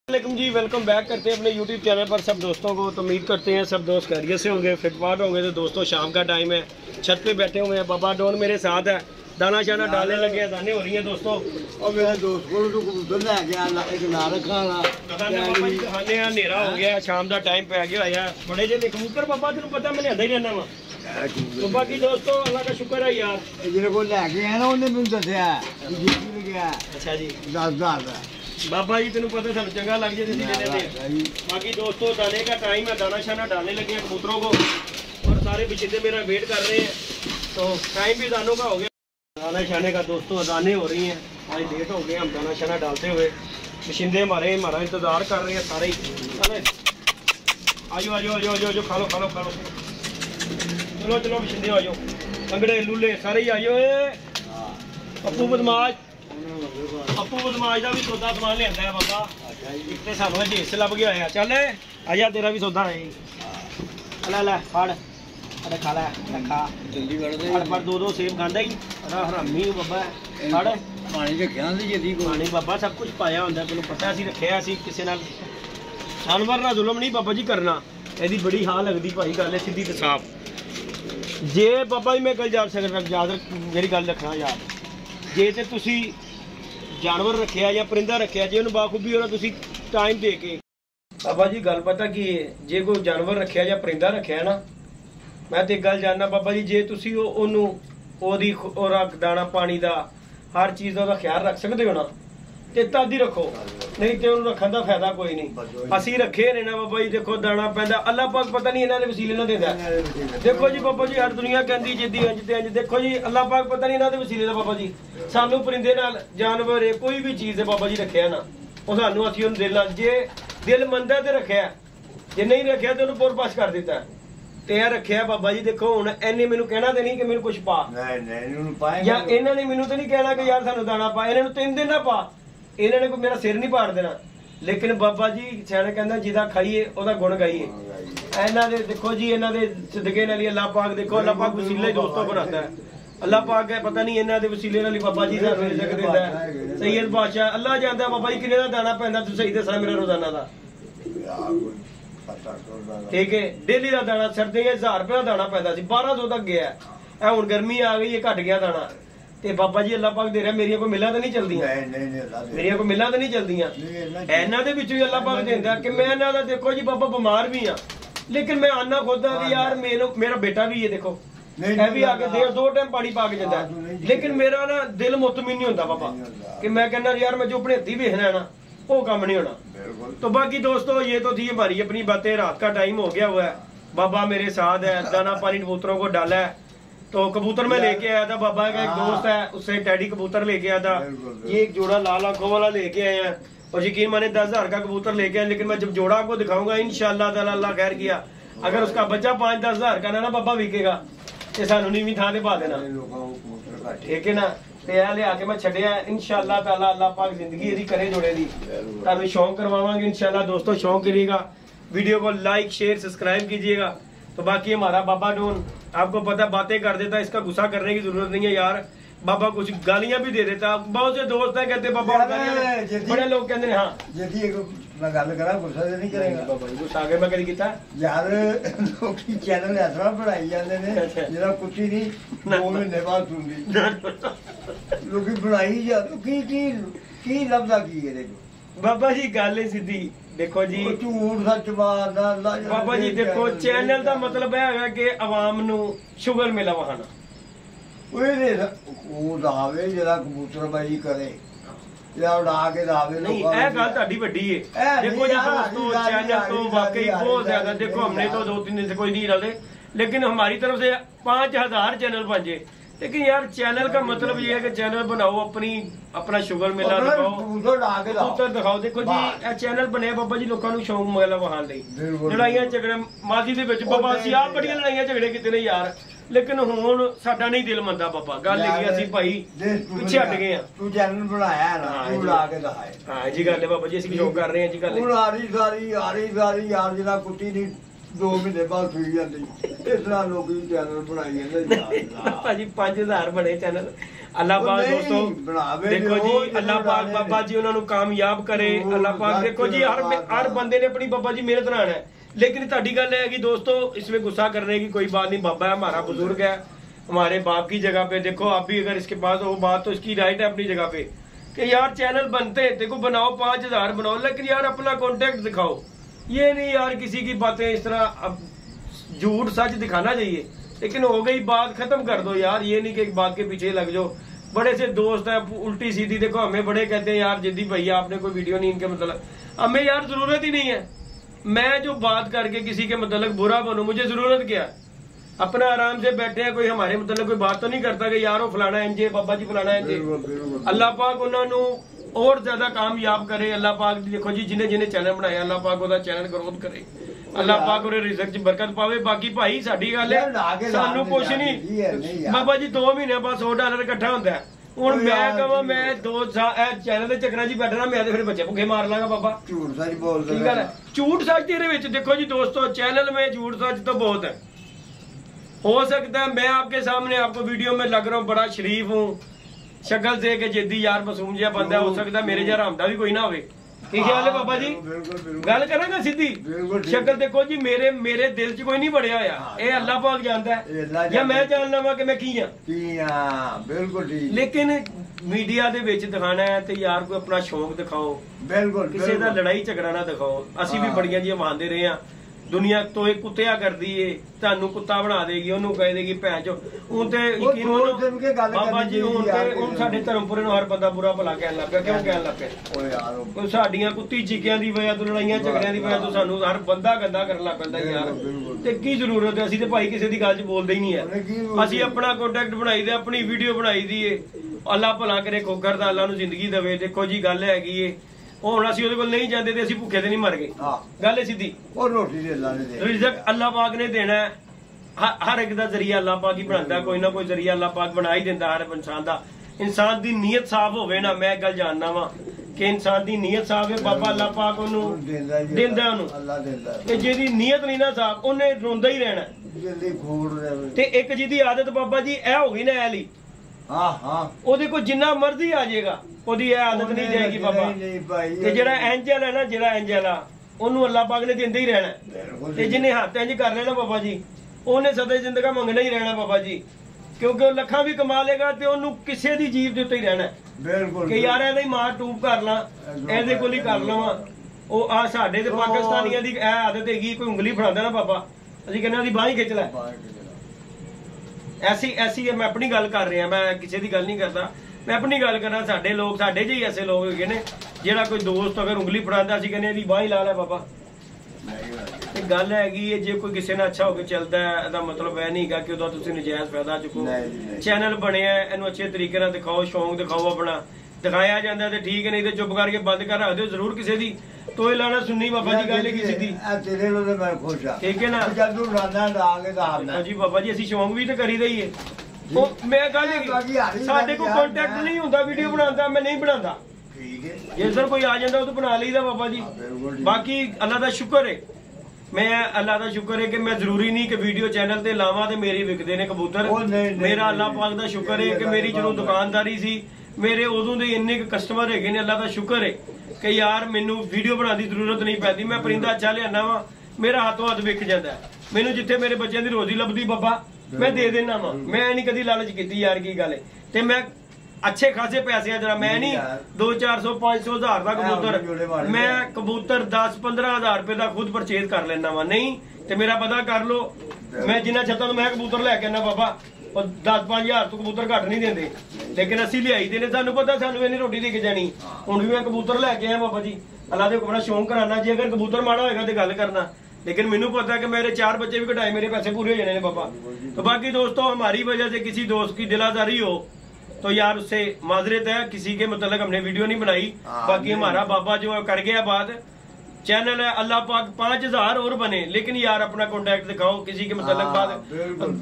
वालेकुम जी, welcome back करते हैं अपने यूट्यूब चैनल पर सब दोस्तों को। तो उम्मीद करते हैं सब दोस्त खैरियत से होंगे, फिटफाट होंगे। तो दोस्तों शाम का टाइम है, छत पे बैठे हुए हैं, बाबा डॉन मेरे साथ है, दाना शाना डालने लगे हैं, दाने हो रही हैं दोस्तों। और मेरे दोस्त को तो कबूतर ले गया एक ना रखा खाने अंधेरा हो गया, शाम का टाइम पै गया है। बड़े जे कबूतर बाबा तेन पता मैं लिया ही रहना वा। तो बाकी दोस्तों अल्लाह का शुक्र है यार, जेरे को लेके आया ना उन्हें मैंने दसिया जीत गया। अच्छा जी 10,000 बाबा जी तेन पता सब चंगा लग जाए। बाकी दोस्तों दाने का टाइम है, दाना शाना डालने लगे हैं कबूतरों को और सारे बिचिंदे मेरा वेट कर रहे हैं। तो टाइम भी दानों का हो गया, दाना शाने का दोस्तों दाने हो रही हैं। आज लेट हो गए हम दाना शाना डालते हुए, बिचिंदे हमारा इंतजार कर रहे हैं सारे ही। आजो आजो आजो आजो आजो खा लो खा लो खा लो, चलो चलो बिचिंदे आजो, अंगड़े लूले सारे ही आजो। पप्पू बदमाश का भी सौदा समान लिया है बाबा, एक तो सानू जेस लभ गया है। चल आजा तेरा भी सौदा है, लै लै फड़ अरे खा लै खा जल्दी फड़, दो सेब खांदा ही हरामी बाबा। फड़ पानी रखिया पानी बाबा सब कुछ पाया होंगे, तेन पता असीं रखिया असीं किसी नाल जानवर ना जुलम नहीं बाबा जी करना। यदि बड़ी हाँ लगती भाई गल सीधी तो साफ। जे बाबा जी मैं गल याद मेरी गल रखना यार, जे तो तुसी जानवर रखिया या परिंदा रखिया, जे उन्होंने बाखूबी टाइम दे के बाबा जी गल पता की है, जे कोई जानवर रखिया या परिंदा रखिया ना, मैं तो एक गल जानना बाबा जी, जे तुसी ओदी खुराक दाना पानी का हर चीज़ का ख्याल रख सकते हो ना, तो तद ही रखो, नहीं तो उन्होंने रखने का फायदा कोई नहीं। असी रखे ने ना बाबा जी, देखो दाना पैदा अल्लाह पाक पता नहीं इन्होंने वसीले ना देता। देखो जी बाबा जी हर दुनिया कहती जिद्दी इंज ते इंज, देखो जी अल्लाह पाक पता नहीं इन्होंने वसीले का बाबा जी सानू परिंदे नाल जानवर कोई भी चीज़ है बाबा जी रखे ना, वो सानू असीं उन्हें दिल जे दिल मंदा तो रखिया, जे नहीं रखिया तो उन्होंने पुर पास कर दिता ते रखिया बाबा जी। देखो हुण इन्हें मैनू कहना तो नहीं कि मैनू कुछ पा, या इन्होंने मैनू तो नहीं कहना कि यार सानू दाना पा, इन्होंने 3 दिन ना पा, इन्होंने कोई मेरा सिर नहीं पाड़ देना। लेकिन बाबा जी सियाणे कहंदा जिदा खाइए ओदा गुण गाइए। इन्हां दे देखो जी, इन्हां दे सदके नाल अल्लाह पाक, देखो अल्लाह पाक वसीले दोस्तों बनाता है, अल्लाह पाक है पता नहीं इन्हां दे वसीले नाल बाबा जी दा रिज़्क देंदा है। सैयद बादशाह अल्लाह जानदा बाबा जी किन्ने दा दाना पैंदा, तुसीं सही दस्सना मेरा रोजाना दा ठीक है। डेली का दाना सर्दियां 1000 रुपये का दाना पैदा सी, 1200 तक गया है। हुण गर्मी आ गई है, घट गया दाना। ते बाबा जी अल्लाह पाक दे रहा, मेरिया कोई मिला तो नहीं चलदियां, मेरिया कोई मिला तो नहीं चलदियां, इन्हां दे विचों ही अल्लाह पाक देंदा कि मैं इन्हां दा देखो जी बाबा बीमार भी हां, लेकिन मैं आना खुद हां कि यार मेरा बेटा भी है, देखो है भी आके 2 टाइम पानी पा के जाता है, लेकिन मेरा ना दिल मुतमिन नहीं होता बाबा कि मैं कहना यार मैं जो अपने हत्थी वेखना है ना वो काम नहीं होना। तो बाकी दोस्तों ये तो थी हमारी अपनी बातें, रात का टाइम हो गया हुआ है, बाबा मेरे साथ है, दाना पानी कबूतरों को डाला है। तो कबूतर मैं लेके आया था, बाबा का एक दोस्त है उससे टैडी कबूतर लेके आया था, ये एक जोड़ा लाल आंखों वाला लेके आए हैं, और यकीन माने 10,000 का कबूतर लेके आए। लेकिन मैं जब जोड़ा आपको दिखाऊंगा इंशाअल्लाह ताला, अल्लाह खैर किया, अगर उसका बच्चा 5-10 हज़ार का ना बाबा विकेगा तो सानू नीवीं थां ते पा देना, ठीक है ना। ते लिया के मैं छड्डिया इंशाअल्लाह ताला, अल्लाह पाक जिंदगी इहदी करे जोड़े दी, तुहानू शौक करवावांगे इंशाअल्लाह। दोस्तों शौक करिएगा, वीडियो को लाइक शेयर सब्सक्राइब कीजिएगा। तो बाकी हमारा बाबा डॉन आपको पता बातें कर देता, इसका गुस्सा करने की जरूरत नहीं है यार। बाबा कुछ गालियां भी दे देता, बहुत से दोस्त है कहते बाबा बड़े लोग कहते हैं हाँ मैं गल करा गुस्सा नहीं करेगा बाबा जी, गुस्सा आगे मैं कभी कीता यार लोग चैनल ऐसा बढ़ाई जाते हैं जेड़ा कुत्ती नहीं 2 महीने बाद सुनदी लोग बनाई जा तो की लभदा की है बाबा जी गल है सीधी। देखो जी झूठ सच मारना बाबा जी, देखो चैनल का मतलब है कि आवाम नू शुगर मिला वहाना, वो दावे जरा कबूतरबाजी करे या उड़ा के दावे नहीं, यह गल तुहाडी वड्डी है। देखो जी दोस्तों चैनल तो वाकई बहुत ज्यादा, देखो हमने तो 2-3 दिन से कोई नहीं डाले, लेकिन हमारी तरफ से 5000 चैनल बने। लेकिन यार चैनल का मतलब ये है कि चैनल बनाओ, अपना शुगर मेला दिखाओ, कबूतर दिखाओ। देखो जी यह चैनल बने बाबा जी लोगों को शौक मेला विखाने लई, लड़ाइयां झगड़े माजी दे विच बाबा असीं आप बड़ियां लड़ाइयां झगड़े कीते ने यार, लेकिन हुण साडा नहीं दिल मंदा बाबा, गल है असीं भाई पिछे हट गए हां। तू चैनल बनाया है ना, तू ला के दिखाए। हां जी गल है बाबा जी, असीं शौक कर रहे हैं जी। गल हुण आरी सारी यार जिहड़ा कुत्ती नहीं 2 महीने बाद सुई जाती। इस तरह लोग चैनल बनाई जाते भाजी 5000 बड़े चैनल अल्लाह पाक दोस्तों देखो जी अल्लाह पाक बाबा जी उन्होंने कामयाब करे अल्लाह पाक देखो जी हर बंदे ने अपनी बाबा जी मेहनत लाना है लेकिन ताड़ी गल है कि दोस्तों इसमें गुस्सा करने की कोई बात नहीं बाबा है हमारा बुजुर्ग है हमारे बाप की जगह पे देखो आप भी अगर इसके पास हो बात तो इसकी राइट है अपनी जगह पे कि यार चैनल बनते देखो बनाओ 5000 बनाओ लेकिन यार अपना कॉन्टेक्ट दिखाओ ये नहीं यार किसी की बातें इस तरह अब झूठ सच दिखाना चाहिए लेकिन हो गई बात खत्म कर दो यार ये नहीं कि एक बात के पीछे लग जाओ बड़े से दोस्त है उल्टी सीधी देखो हमें बड़े कहते हैं यार जिद्दी भैया आपने कोई वीडियो नहीं इनके मतलब हमें यार जरूरत ही नहीं है मैं जो बात करके किसी के मतलब बुरा बनूं मुझे जरूरत क्या अपना आराम से बैठे हैं कोई हमारे मतलब कोई बात तो नहीं करता कि यार वो फलाना इंजे बाबा जी फलाना इंजे अल्लाह पाक उन्होंने और ज्यादा कामयाब करे अल्लाह पाक देखो जी जिन्हें जिन्हें चैनल बनाया अल्लाह पाक ਉਹਦਾ चैनल ग्रोथ करे अल्लाह पाक ਉਹਦੇ ਰਿਜ਼ਕ 'ਚ ਬਰਕਤ ਪਾਵੇ ਬਾਕੀ ਭਾਈ ਸਾਡੀ ਗੱਲ ਹੈ ਸਾਨੂੰ ਕੁਝ ਨਹੀਂ ਬਾਬਾ ਜੀ 2 ਮਹੀਨੇ ਬਾਅਦ $100 ਇਕੱਠਾ ਹੁੰਦਾ ਹੁਣ ਮੈਂ ਕਹਾਂ ਮੈਂ 2 ਚੈਨਲ ਦੇ ਚੱਕਰਾਂ 'ਚ ਹੀ ਬੈਠਣਾ ਮੈਂ ਤੇ ਫਿਰ ਬੱਚੇ ਭੁੱਖੇ ਮਾਰ ਲਾਂਗਾ ਬਾਬਾ ਝੂਠ ਸੱਚ ਬੋਲਦੇ ਠੀਕ ਹੈ ਝੂਠ ਸੱਚ ਦੇ ਵਿੱਚ ਦੇਖੋ जी दोस्तों चैनल में झूठ सच तो बहुत है हो सकता है मैं आपके सामने आपको वीडियो में लग रहा हूँ बड़ा शरीफ हूँ शक्ल से के जिद्दी यार मासूम जिहा बंदा हो सकता है मेरे जरा हमदा भी कोई ना होवे की ख्याल है बाबा जी गल करांगा सीधी शक्ल देखो जी मेरे दिल च कोई नहीं बढ़िया होया ये अल्लाह पाक जानदा है या मैं जान लवां कि मैं की हां बिल्कुल ठीक लेकिन मीडिया दे विच दिखाना है ते यार कोई अपना शौक दिखाओ बिल्कुल किसी दा लड़ाई झगड़ा ना दिखाओ ਅਸੀਂ भी बड़ियां जी मानदे रहे हां दुनिया तो एक कुत्तिया कर दी है तानू कुत्ता बना देगी ओनू कह देगी भैन चो हूं ते यकीन करो बाबा जी हूं साडे धर्मपुरे नु हर बंदा बुरा भला कहन लग पिया क्यों कहन लग पिया ओ यार कोई साडीਆਂ कुत्ती चीकियां दी वजह तो लड़ाइयां झगड़ियां दी वजह तो सानू हर बंदा गंदा करन लग पैंदा यार ते की जरूरत है ਅਸੀਂ ਤੇ ਭਾਈ ਕਿਸੇ ਦੀ ਗੱਲ 'ਚ ਬੋਲਦੇ ਹੀ ਨਹੀਂ ਹੈ ਅਸੀਂ ਆਪਣਾ ਕੰਟੈਕਟ ਬਣਾਈ ਦੇ ਆਪਣੀ ਵੀਡੀਓ ਬਣਾਈ ਦੀ ਏ ਅੱਲਾਹ ਭਲਾ ਕਰੇ ਖੋਖਰ ਦਾ ਅੱਲਾਹ ਨੂੰ ਜ਼ਿੰਦਗੀ ਦੇਵੇ ਦੇਖੋ ਜੀ ਗੱਲ ਹੈਗੀ ਏ ਹੁਣ ਅਸੀਂ ਉਹਦੇ ਕੋਲ ਨਹੀਂ ਜਾਂਦੇ ਤੇ ਅਸੀਂ ਭੁੱਖੇ ਤੇ ਨਹੀਂ ਮਰ ਗਏ ਗੱਲ ਹੈ ਸਿੱਧੀ ਉਹ ਰੋਟੀ ਦੇ ਅੱਲਾਹ ਨੇ ਦੇਣਾ ਰਿਜ਼ਕ ਅੱਲਾਹ ਪਾਕ ਨੇ ਦੇਣਾ ਹਰ ਇੱਕ ਦਾ ਜ਼ਰੀਆ ਅੱਲਾਹ ਪਾਕ ਹੀ ਬਣਾਉਂਦਾ ਕੋਈ ਨਾ ਕੋਈ ਜ਼ਰੀਆ ਅੱਲਾਹ ਪਾਕ ਬਣਾ ਹੀ ਦਿੰਦਾ ਹਰ ਇਨਸਾਨ ਦਾ ਇਨਸਾਨ ਦੀ ਨੀਅਤ ਸਾਫ਼ ਹੋਵੇ ਨਾ ਮੈਂ ਗੱਲ ਜਾਣਨਾ ਵਾ ਕਿ ਇਨਸਾਨ ਦੀ ਨੀਅਤ ਸਾਫ਼ ਹੈ ਬਾਬਾ ਅੱਲਾਹ ਪਾਕ ਉਹਨੂੰ ਦਿੰਦਾ ਉਹਨੂੰ ਅੱਲਾਹ ਦਿੰਦਾ ਤੇ ਜਿਹਦੀ ਨੀਅਤ ਨਹੀਂ ਨਾ ਸਾਫ਼ ਉਹਨੇ ਰੋਂਦਾ ਹੀ ਰਹਿਣਾ ਜਲਦੀ ਖੋੜ ਰਹੇ ਤੇ ਇੱਕ ਜਿਹਦੀ ਆਦਤ ਬਾਬਾ ਜੀ ਇਹ ਹੋ ਗਈ ਨਾ ਐ ਲਈ ਹਾਂ ਹਾਂ ਉਹਦੇ ਕੋਲ ਜਿੰਨਾ ਮਰਜ਼ੀ ਆ ਜਾਏਗਾ ਉਹਦੀ ਇਹ ਆਦਤ ਨਹੀਂ ਜਾਏਗੀ ਬਾਬਾ ਤੇ ਜਿਹੜਾ ਐਂਜਲ ਹੈ ਨਾ ਜਿਹੜਾ ਐਂਜਲ ਆ ਉਹਨੂੰ ਅੱਲਾਹ ਪਾਕ ਨੇ ਦਿੰਦੇ ਹੀ ਰਹਿਣਾ ਤੇ ਜਿਹਨੇ ਹੱਥ ਇੰਜ ਕਰ ਲੈਣਾ ਬਾਬਾ ਜੀ ਉਹਨੇ ਸਦਾ ਜ਼ਿੰਦਗਾ ਮੰਗਣਾ ਹੀ ਰਹਿਣਾ ਬਾਬਾ ਜੀ ਕਿਉਂਕਿ ਉਹ ਲੱਖਾਂ ਵੀ ਕਮਾ ਲੇਗਾ ਤੇ ਉਹਨੂੰ ਕਿਸੇ ਦੀ ਜੀਵ ਦੇ ਉੱਤੇ ਹੀ ਰਹਿਣਾ ਬਿਲਕੁਲ ਕਿ ਯਾਰ ਇਹਦਾ ਹੀ ਮਾਰ ਟੂਬ ਕਰ ਲਾਂ ਇਹਦੇ ਕੋਲ ਹੀ ਕਰ ਲਵਾਂ ਉਹ ਆ ਸਾਡੇ ਤੇ ਪਾਕਿਸਤਾਨੀਆਂ ਦੀ ਇਹ ਆਦਤ ਹੈਗੀ ਕੋਈ ਉਂਗਲੀ ਫੜਾਉਂਦਾ ਨਾ ਬਾਬਾ ਅਸੀਂ ਕਹਿੰਦੇ ਉਹਦੀ ਬਾਂਹ ਹੀ ਖਿੱਚ ਲੈ ऐसी मैं अपनी गल कर रहा मैं किसी की गल नहीं करता मैं अपनी गल करना साडे लोग साडे च ही ऐसे लोग होगे ने जेड़ा कोई दोस्त अगर उंगली फड़ांदा सी कहने दी बांह ही ला ले बाबा ते गल हैगी है जे कोई किसी ने अच्छा होके चलदा है एदा मतलब है नहीं कि ओदा तुसीं नजायज फायदा चुको चैनल बनिया इहनूं अच्छे तरीके नाल दिखाओ शौक दिखाओ अपना दिखाया जाता है ठीक है नहीं तो चुप करके बंद कर रख दो जरूर किसी की तोय लाना सुननी बाबा जी गल की सीधी तेरे लो ते मैं खुश हां ठीक है ना जब तू लाना डाल के दाबना जी बाबा जी ਅਸੀਂ ਸ਼ੌਂਕ ਵੀ ਤੇ ਕਰੀਦਾ ਹੀ ਹੈ ਉਹ ਮੈਂ ਗੱਲ ਹੈ ਸਾਡੇ ਕੋਲ ਕੰਟੈਕਟ ਨਹੀਂ ਹੁੰਦਾ ਵੀਡੀਓ ਬਣਾਉਂਦਾ ਮੈਂ ਨਹੀਂ ਬਣਾਉਂਦਾ ਠੀਕ ਹੈ ਜੇ ਸਰ ਕੋਈ ਆ ਜਾਂਦਾ ਉਹ ਤਾਂ ਬਣਾ ਲਈਦਾ ਬਾਬਾ ਜੀ ਬਾਕੀ ਅੱਲਾਹ ਦਾ ਸ਼ੁਕਰ ਹੈ मैं अल्लाह का शुक्र है कि मैं जरूरी नहीं कि वीडियो चैनल ते लावा ते मेरे विकदे ने कबूतर मेरा अल्लाह पाक का शुक्र है कि मेरी जो दुकानदारी सी मेरे उदों दे इन्ने कस्टमर है अल्लाह का शुक्र है कि यार मैनू वीडियो बनाने की जरूरत नहीं पैती मैं परिंदा अच्छा लिया वा मेरा हाथों हाथ विक जाता है मैनू जिथे मेरे बच्चों की रोजी लभदी बाबा मैं दे देना वा मैं नहीं कदी लालच की यार की गल ते मैं अच्छे खासे पैसे जरा मैं नहीं 200-400 500 हज़ार का कबूतर मैं कबूतर 10-15 हज़ार रुपए का खुद परचेज कर लेना वा नहीं ते मेरा पता कर लो मैं जिन्ना छत्ता तो मैं कबूतर लैके आना बाबा और 10-5 हज़ार तो कबूतर घट नहीं देंगे लेकिन असं लियाई देने सानू पता सानू इन्नी रोटी दे के जानी हुण भी मैं कबूतर लैके आया बाबा जी अल्लाह दे हुक्म नाल शौक कराना जी अगर कबूतर माड़ा होएगा तो गल करना लेकिन मैनू पता कि मेरे 4 बच्चे भी कटाए मेरे पैसे पूरे हो जाने ने बाबा तो बाकी दोस्तों हमारी वजह से किसी दोस्त की दिलाजारी हो तो यार उससे माजरत है किसी के मतलब हमने वीडियो नहीं बनाई बाकी हमारा बाबा जो कर गया बात चैनल है अल्लाह पाक 5000 और बने लेकिन यार अपना कॉन्टेक्ट दिखाओ किसी के मतलब बात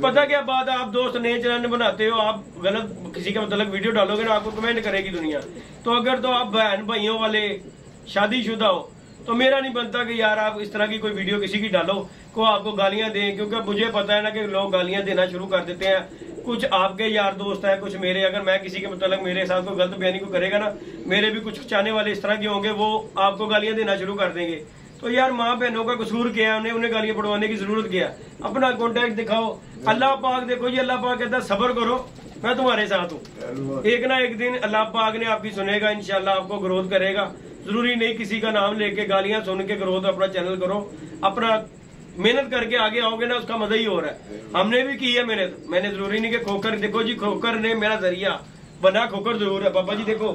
पता क्या बात आप दोस्त नए चैनल बनाते हो आप गलत किसी का मतलब वीडियो डालोगे ना आपको कमेंट करेगी दुनिया तो अगर तो आप बहन भाइयों वाले शादीशुदा हो तो मेरा नहीं बनता कि यार आप इस तरह की कोई वीडियो किसी की डालो को आपको गालियां दें, क्योंकि मुझे पता है ना कि लोग गालियां देना शुरू कर देते हैं। कुछ आपके यार दोस्त है, कुछ मेरे, अगर मैं किसी के मतलब मेरे साथ कोई गलत बयानी को करेगा ना, मेरे भी कुछ चाहने वाले इस तरह के होंगे, वो आपको गालियां देना शुरू कर देंगे। तो यार माँ बहनों का कसूर क्या है, उन्हें गालियां पढ़वाने की जरूरत क्या है? अपना कॉन्टेक्ट दिखाओ। अल्लाह पाक देखो जी, अल्लाह पाक कहता है सब्र करो, मैं तुम्हारे साथ हूँ। एक ना एक दिन अल्लाह पाक ने आपकी सुनेगा, इंशाल्लाह आपको ग्रोथ करेगा। जरूरी नहीं किसी का नाम लेके गालियां सुन के ग्रोथ अपना चैनल करो। अपना मेहनत करके आगे आओगे ना, उसका मजा ही हो रहा है। हमने भी की है मेहनत, मैंने जरूरी नहीं कि खोकर, देखो जी खोकर ने मेरा जरिया बना, खोकर जरूर है बाबा जी, देखो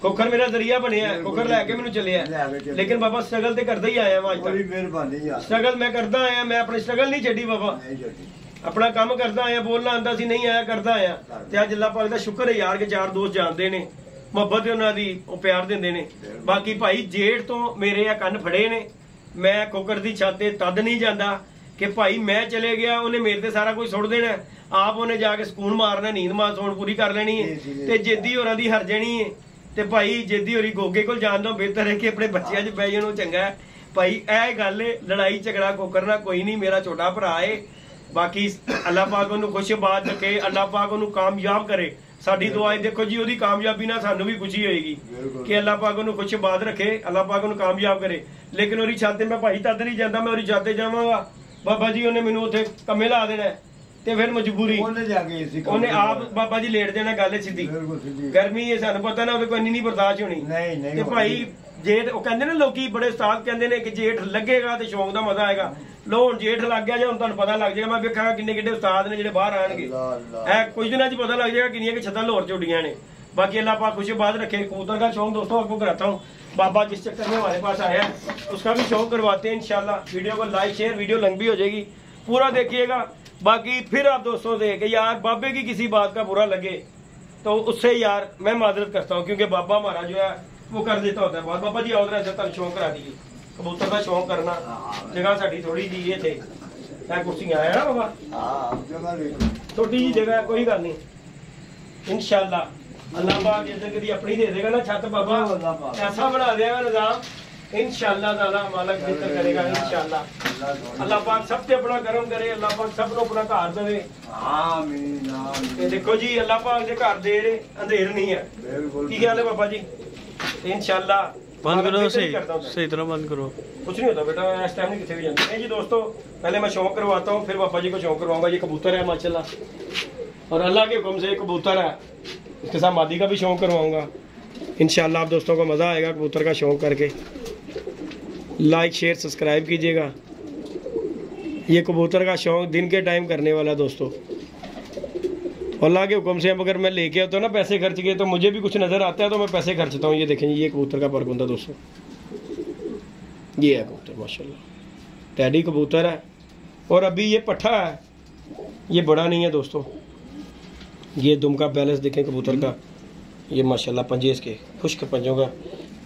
खोकर मेरा जरिया बने है, खोकर लैके मैंने चले है, लेकिन बाबा स्ट्रगल तो करता ही आया मैं आज तक। स्ट्रगल मैं करता आया, मैं अपनी स्ट्रगल नहीं छड़ी बाबा, अपना काम करता आया। बोलना आंदा सी नहीं आया, करता आया। ते अज अल्लाह पाक दा शुक्र है यार कि चार दोस्त जानते ने, मुहब्बत उन्हां दी ओ प्यार दिंदे ने। बाकी भाई जेठ तो मेरे आ कन्न फड़े ने, मैं खोकर दी छत ते तद नहीं जांदा कि भाई मैं चले गया उन्हें मेरे ते सारा कुछ सुट देना, आप उन्हें जाके सुकून मारना, नींद मार सोन पूरी कर लेनी है ते जेदी होरां दी हर जानी है। ते भाई जेदी होरी गोगे कोल जान दो, बेहतर है कि अपने बच्चियां च बह जाओ, चंगा है भाई। ऐ गल है, लड़ाई झगड़ा कोकरना कोई नहीं, मेरा छोटा भरा है। बाकी अल्लाह पाक उन्हें खुशबाद रखे, अल्लाह पाक उन्हें कामयाब करे। साडी दुआ देखो जी, ओदी कामयाबी ना सानू भी खुशी होएगी कि अल्लाह पाक उन्हें खुशबाद रखे, अल्लाह पाक उन्हें कामयाब करे। लेकिन ओदी छाते मैं भाई तद नहीं जाता, मैं ओदी छाते जावांगा बाबा जी उन्हें मैनू उत्थे कम्मे ला देना है, ते फिर मजबूरी उन्हें आप बाबा जी लेट देना। गल सीधी, गर्मी है सानू पता ना, कोई नहीं बर्दाश्त होनी। ते भाई जेठ वो कहंदे ने लोकी, बड़े उस्ताद कहंदे ने कि जेठ लगेगा ते शौक दा मजा आएगा। लो हुण जेठ लग गया, जे हुण तुहानू पता लग जाएगा। मैं वेखांगा किन्ने किन्ने उस्ताद ने जेहड़े बाहर आणगे, ऐ कुछ दिनां च पता लग जाएगा किन्नियां कि छत्तां लाहौर च उड्डियां ने। बाकी अल्लाह पाक खुशबाद रखे। कबूतर का शौक दोस्तों आपको कराता हूँ, बाबा जिस चक्कर में हमारे पास आया है उसका भी शौक करवाते हैं इंशाल्लाह। वीडियो को लाइक शेयर, वीडियो लंबी हो जाएगी, पूरा देखिएगा। बाकी फिर आप दोस्तों से कि यार बाबे की किसी बात का बुरा लगे तो उससे यार मैं माजरत करता हूँ, क्योंकि बाबा हमारा जो है वो कर देता होता है बात। बाबा जी आओ जरा शौक करा दीजिए, कबूतर का शौक करना। जगह साड़ी थोड़ी जी ये थे, कुर्सियां आया ना बाबा, छोटी जी जगह है, कोई गल नहीं। इंशाल्लाह अल्लाह पाक जिस कभी अपनी दे देगा ना छत, बाबा ऐसा बना देगा निजाम इंशाल्लाह ताला, मालिक बेहतर करेगा इंशाल्लाह। अल्लाह पाक सब पे अपना करम करे, अल्लाह पाक सब को अपना घर देवे। आमीन आमीन। देखो जी अल्लाह पाक दे घर दे अंधेर नहीं है, की ख्याल है बाबा जी? इंशाल्लाह बंद करो, सही तरह बंद करो। कुछ नहीं होता बेटा, इस टाइम नहीं किसी भी जानते। जी दोस्तों पहले मैं शौक करवाता हूँ, फिर बाबा जी को शौक करवाऊंगा। ये कबूतर है माशाल्लाह, और अल्लाह के हुक्म से कबूतर है, इसके साथ मादी का भी शौक करवाऊंगा इंशाल्लाह। आप दोस्तों को मज़ा आएगा कबूतर का शौक करके। लाइक शेयर सब्सक्राइब कीजिएगा। ये कबूतर का शौक दिन के टाइम करने वाला दोस्तों, अल्लाह के हुक्म से। अब अगर मैं लेके आता हूँ ना पैसे खर्च के, तो मुझे भी कुछ नज़र आता है तो मैं पैसे खर्चता हूँ। ये देखें ये कबूतर का परगुंदा दोस्तों, ये है कबूतर माशाल्लाह, टैडी कबूतर है। और अभी ये पट्ठा है, ये बड़ा नहीं है दोस्तों। ये दुम का बैलेंस देखें कबूतर का, ये माशाल्लाह पंजे इसके खुश्क पंजों का।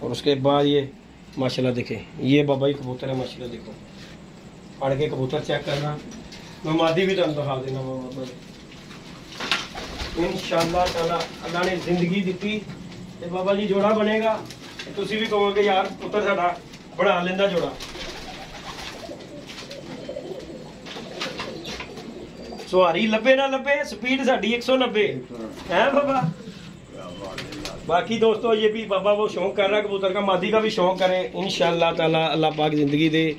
और उसके बाद ये माशाल्लाह देखें, ये बाबा ही कबूतर है माशाल्लाह। देखो पढ़ के कबूतर चेक करना, मैं मादी भी तुम दिखा देना बाबा इंशाल्लाह ताला। अल्लाह ने जिंदगी दी ते बाबा जी जोड़ा बनेगा, तुसी भी कहोगे यार पुत्र साडा बना लेंदा जोड़ा। सवारी लब्बे ना लब्बे, स्पीड साडी 190 है बाबा। बाकी दोस्तों ये भी बाबा वो शौक कर रहा है कबूतर का, मादी का भी शौक करे इंशाल्लाह ताला। अल्लाह पाक जिंदगी दे,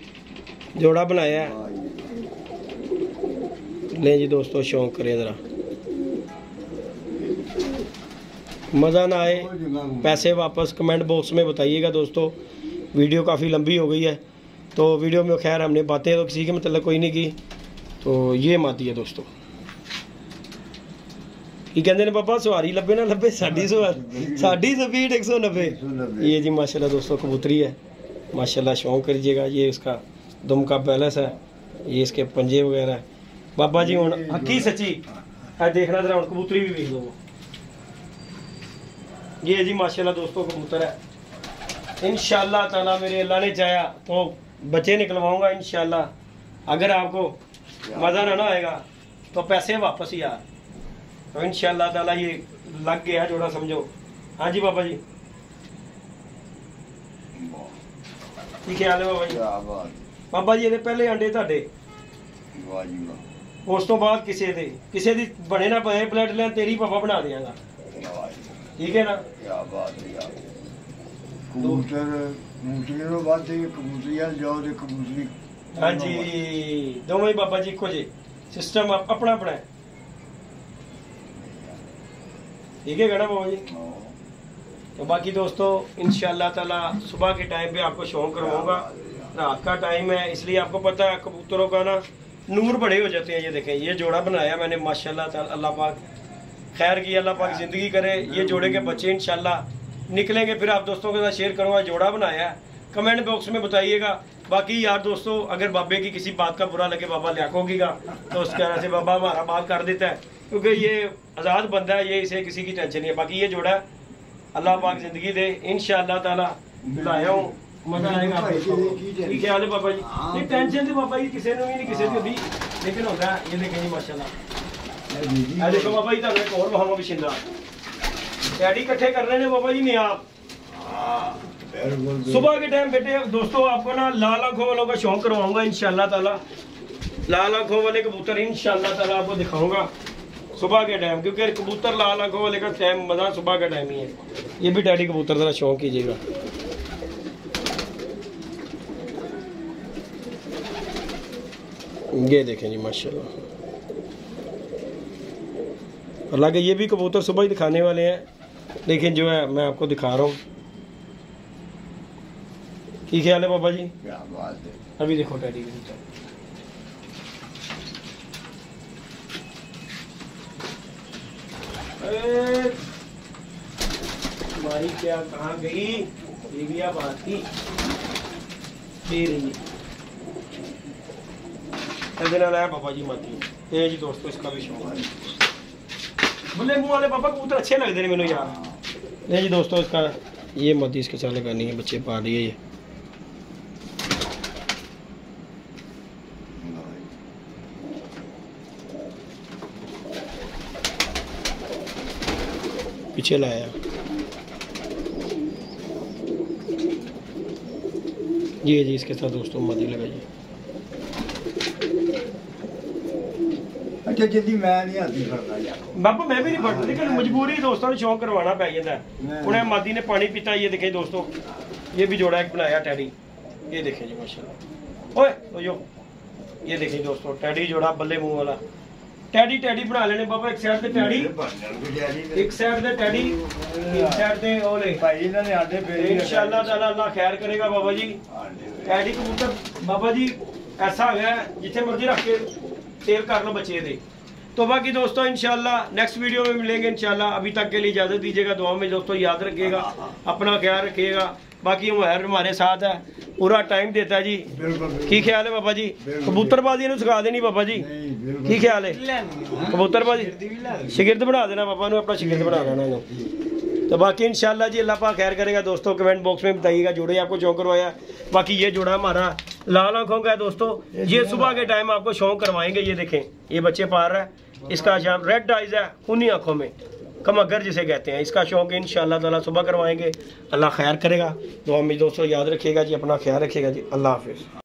जोड़ा बनाया है। ले जी दोस्तों शौक करें ज़रा, मज़ा ना आए पैसे वापस कमेंट बॉक्स में बताइएगा दोस्तों। वीडियो काफ़ी लंबी हो गई है, तो वीडियो में खैर हमने बातें तो किसी के मतलब कोई नहीं की। तो ये मादी है दोस्तों, ये कहते हैं पापा सवारी लब्बे ना लब्बे, साड़ी स्पीड 190। ये जी माशाल्लाह दोस्तों कबूतरी है माशाल्लाह, शौक करिएगा। ये इसका दुम का बैलेंस है, ये इसके पंजे वगैरह है। बाबा जी हूँ हकी सच्ची है, देखना जरा हूँ कबूतरी भी देख लो। ये जी माशाल्लाह दोस्तों कबूतर है। इंशाल्लाह ताला मेरे अल्लाह ने चाहा तो बच्चे निकलवाऊंगा इंशाल्लाह। अगर आपको मज़ा ना आएगा तो पैसे वापस ही यार। तो इंशाल्लाह ताला ये लग गया जोड़ा समझो। हाँ जी बाबा जी ਕੀ ਖਿਆਲ ਹੈ ਬਾਬਾ ਜੀ? ਕਿਆ ਬਾਤ, ਬਾਬਾ ਜੀ ਇਹਦੇ ਪਹਿਲੇ ਅੰਡੇ ਤੁਹਾਡੇ, ਵਾਹ ਜੀ ਵਾਹ, ਉਸ ਤੋਂ ਬਾਅਦ ਕਿਸੇ ਦੀ ਬਣੇ ਨਾ ਪਏ ਬਲੱਡ ਲਾਈਨ ਤੇਰੀ ਪਾਪਾ ਬਣਾ ਦਿਆਂਗਾ, ਵਾਹ ਜੀ, ਠੀਕ ਹੈ ਨਾ? ਕਿਆ ਬਾਤ ਹੈ ਯਾਰ। ਕਬੂਤਰ ਕਬੂਤਰੀ ਤੋਂ ਬਾਅਦ ਇਹ ਕਬੂਤਰੀਆਂ ਜਾਓ ਤੇ ਕਬੂਤਰੀ। ਹਾਂਜੀ ਦੋਵੇਂ ਹੀ ਬਾਬਾ ਜੀ ਇੱਕੋ ਜਿਹੇ, ਸਿਸਟਮ ਆਪਣਾ ਆਪਣਾ ਹੈ, ठीक है ना बाबा जी? तो बाकी दोस्तों इंशाल्लाह ताला सुबह के टाइम पे आपको शौक करवाऊंगा। रात का टाइम है इसलिए आपको पता है कबूतरों का ना नूर बड़े हो जाते हैं। ये देखें ये जोड़ा बनाया मैंने माशाल्लाह ताला, अल्लाह पाक खैर की, अल्लाह पाक ज़िंदगी करे। ये जोड़े के बच्चे इंशाल्लाह निकलेंगे, फिर आप दोस्तों के साथ शेयर करूँगा। जोड़ा बनाया है, कमेंट बॉक्स में बताइएगा। बाकी यार दोस्तों अगर बाबे की किसी बात का बुरा लगे, बाबा लियाकोगीगा तो उस तरह से बाबा हमारा बात कर देता है, क्योंकि ये आज़ाद बंदा है, ये इसे किसी की टेंशन नहीं है। बाकी ये जोड़ा है, अल्लाह पाक ज़िंदगी दे इंशाअल्लाह ताला। लाया हूँ, मजा आएगा आपको। ठीक ख्याल है बाबा जी? ये टेंशन तो बाबा जी किसी ने भी नहीं, किसी को भी, लेकिन होता है। ये देखें जी माशाल्लाह, देखो बाबा जी एक और वहाँ बिशिंदा डैडी इकट्ठे कर रहे हैं बाबा जी। नहीं आप सुबह के टाइम बेटे दोस्तों आपको ना लाल आंखों वालों का शौक करवाऊंगा इंशाल्लाह ताला। लाल आंखों वाले कबूतर इंशाल्लाह ताला आपको दिखाऊंगा सुबह के टाइम, क्योंकि कबूतर लाल आंखों वाले का टाइम मजा सुबह का टाइम ही है। ये भी डैडी कबूतर जरा शौक कीजिएगा। ये देखें जी माशाल्लाह, हालांकि ये भी कबूतर सुबह ही दिखाने वाले हैं, लेकिन जो है मैं आपको दिखा रहा हूँ। की ख्याल है बाबा जी? क्या बात है। अभी देखो डैडी कबूतर, हमारी क्या कहाँ गई देविया बात की दे रही है बाबा जी माती। ये जी दोस्तों इसका भी शौक है। बुले मुँह वाले पापा कबूतर अच्छे लगते हैं मैंने यार। ये जी दोस्तों इसका ये माती इसके साथ लगानी है, बच्चे पा लिए ये। पीछे लाया ये जी इसके साथ दोस्तों मादी लगाइए। अच्छा जल्दी मैं नहीं आती फड़ना यार बाबा, मैं भी नहीं फड़ता, लेकिन मजबूरी दोस्तों ने शौक करवाना पै जाता है। उन्हें मादी ने पानी पीता। ये देखें दोस्तों, ये भी जोड़ा एक बनाया टैडी। ये देखें जी माशाल्लाह। ओए तो यो ये देखें दोस्तों टैडी जोड़ा बल्ले मुंह वाला। टैडी बना लेने बाबा, एक साइड से टैडी, एक साइड से टैडी, एक साइड से ओले भाई इन्होंने आटे फेरे इंशाल्लाह ताला अल्लाह खैर करेगा बाबा जी। टैडी कबूतर बाबा जी ऐसा हो गया जिथे मर्जी रख के सेल कर लो बच्चे दे। तो बाकी दोस्तों इंशाल्लाह नेक्स्ट वीडियो में मिलेंगे इंशाल्लाह। अभी तक के लिए इजाज़त दीजिएगा। दुआ में दोस्तों याद रखिएगा, अपना ख्याल रखिएगा। बाकी उमर हमारे साथ है, पूरा टाइम देता है जी। की ख्याल है बाबा जी? कबूतरबाजी सिखा देनी बाबा जी, की ख्याल है? कबूतरबाजी शिगिर्द बना देना बाबा ने, अपना शिगिर्द बना देना। तो बाकी इंशाल्लाह जी अल्लाह पाक खैर करेगा। दोस्तों कमेंट बॉक्स में बताइएगा जोड़े आपको शौक करवाया। बाकी ये जोड़ा हमारा लाल आंखों का है दोस्तों। ये सुबह के टाइम आपको शौक करवाएंगे। ये देखें ये बच्चे पार रहा है, इसका शाम रेड आइज है, उन्हीं आंखों में कमगर जिसे कहते हैं। इसका शौक इंशाल्लाह ताला सुबह करवाएंगे। अल्लाह खैर करेगा। तो हम दोस्तों याद रखिएगा जी, अपना ख्याल रखिएगा जी। अल्लाह हाफिज़।